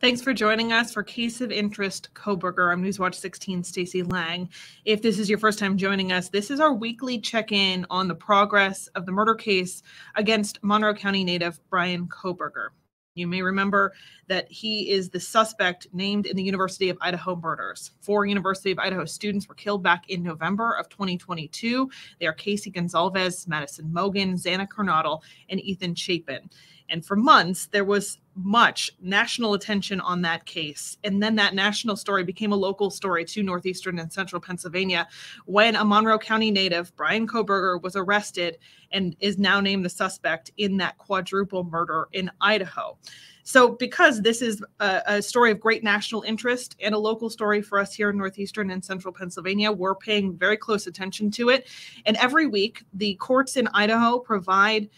Thanks for joining us for Case of Interest Kohberger. I'm Newswatch 16 Stacey Lang. If this is your first time joining us, this is our weekly check-in on the progress of the murder case against Monroe County native Bryan Kohberger. You may remember that he is the suspect named in the University of Idaho murders. 4 University of Idaho students were killed back in November of 2022. They are Casey Gonzalez, Madison Mogan, Xana Kernodle, and Ethan Chapin. And for months, there was much national attention on that case. And then that national story became a local story to northeastern and central Pennsylvania when a Monroe County native, Bryan Kohberger, was arrested and is now named the suspect in that quadruple murder in Idaho. So because this is a story of great national interest and a local story for us here in northeastern and central Pennsylvania, we're paying very close attention to it. And every week, the courts in Idaho provide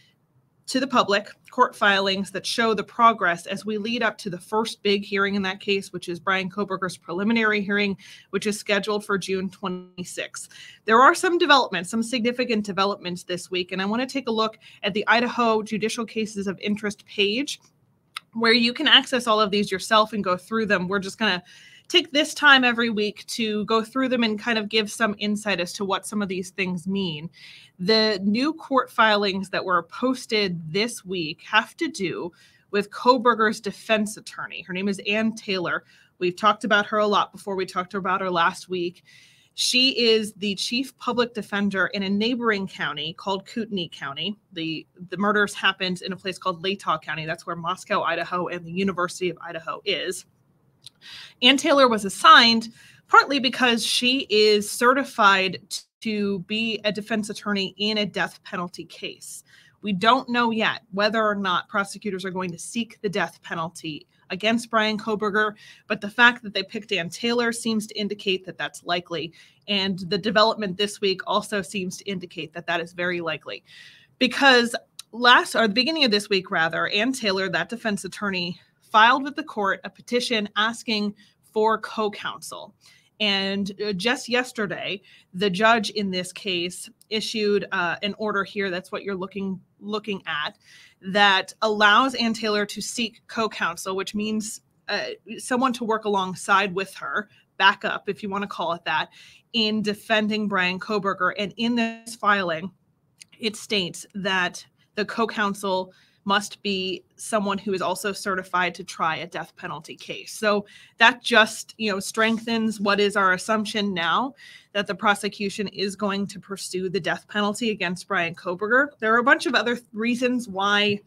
to the public court filings that show the progress as we lead up to the first big hearing in that case, which is Bryan Kohberger's preliminary hearing, which is scheduled for June 26th. There are some developments, some significant developments this week, and I want to take a look at the Idaho Judicial Cases of Interest page, where you can access all of these yourself and go through them. We're just going to take this time every week to go through them and kind of give some insight as to what some of these things mean. The new court filings that were posted this week have to do with Kohberger's defense attorney. Her name is Ann Taylor. We've talked about her a lot before. We talked about her last week. She is the chief public defender in a neighboring county called Kootenai County. The murders happened in a place called Latah County. That's where Moscow, Idaho, and the University of Idaho is. Ann Taylor was assigned partly because she is certified to be a defense attorney in a death penalty case. We don't know yet whether or not prosecutors are going to seek the death penalty against Bryan Kohberger, but the fact that they picked Ann Taylor seems to indicate that that's likely. And the development this week also seems to indicate that that is very likely. Because the beginning of this week, rather, Ann Taylor, that defense attorney, filed with the court a petition asking for co-counsel. And just yesterday, the judge in this case issued an order here. That's what you're looking at, that allows Ann Taylor to seek co-counsel, which means someone to work alongside with her, backup, if you want to call it that, in defending Bryan Kohberger. And in this filing, it states that the co-counsel must be someone who is also certified to try a death penalty case. So that just, strengthens what is our assumption now, that the prosecution is going to pursue the death penalty against Bryan Kohberger. There are a bunch of other reasons why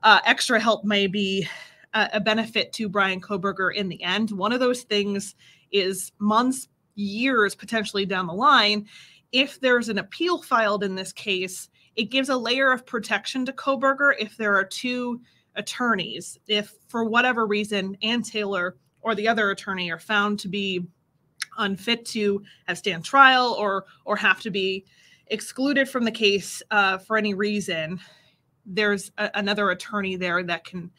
extra help may be a benefit to Bryan Kohberger in the end. One of those things is months, years potentially down the line, if there's an appeal filed in this case, it gives a layer of protection to Kohberger if there are 2 attorneys. If for whatever reason Ann Taylor or the other attorney are found to be unfit to stand trial or have to be excluded from the case for any reason, there's another attorney there that can,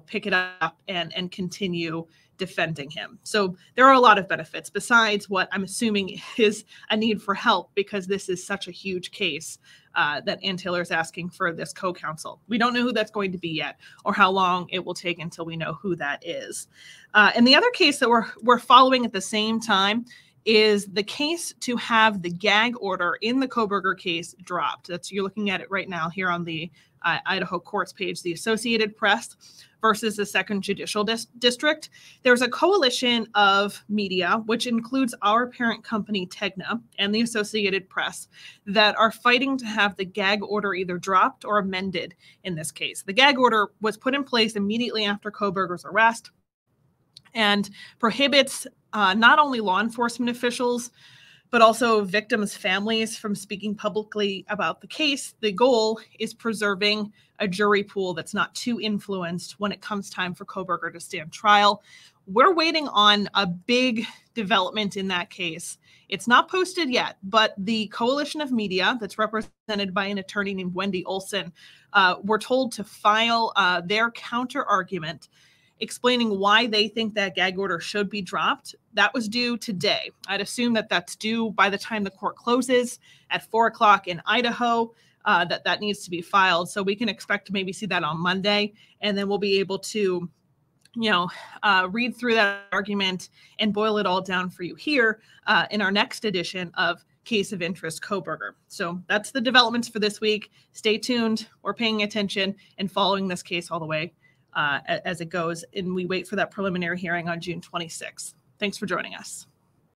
pick it up and continue defending him. So there are a lot of benefits besides what I'm assuming is a need for help, because this is such a huge case that Ann Taylor is asking for this co-counsel. We don't know who that's going to be yet or how long it will take until we know who that is. And the other case that we're following at the same time is the case to have the gag order in the Kohberger case dropped. You're looking at it right now here on the Idaho courts page, the Associated Press versus the 2nd Judicial District. There's a coalition of media, which includes our parent company, Tegna, and the Associated Press, that are fighting to have the gag order either dropped or amended in this case. The gag order was put in place immediately after Kohberger's arrest and prohibits not only law enforcement officials, but also victims' families from speaking publicly about the case. The goal is preserving a jury pool that's not too influenced when it comes time for Kohberger to stand trial. We're waiting on a big development in that case. It's not posted yet, but the coalition of media that's represented by an attorney named Wendy Olson were told to file their counter argument explaining why they think that gag order should be dropped. That was due today. I'd assume that that's due by the time the court closes at 4 o'clock in Idaho, that needs to be filed. So we can expect to maybe see that on Monday, and then we'll be able to read through that argument and boil it all down for you here in our next edition of Case of Interest Kohberger. So that's the developments for this week. Stay tuned. We're paying attention and following this case all the way as it goes. And we wait for that preliminary hearing on June 26th. Thanks for joining us.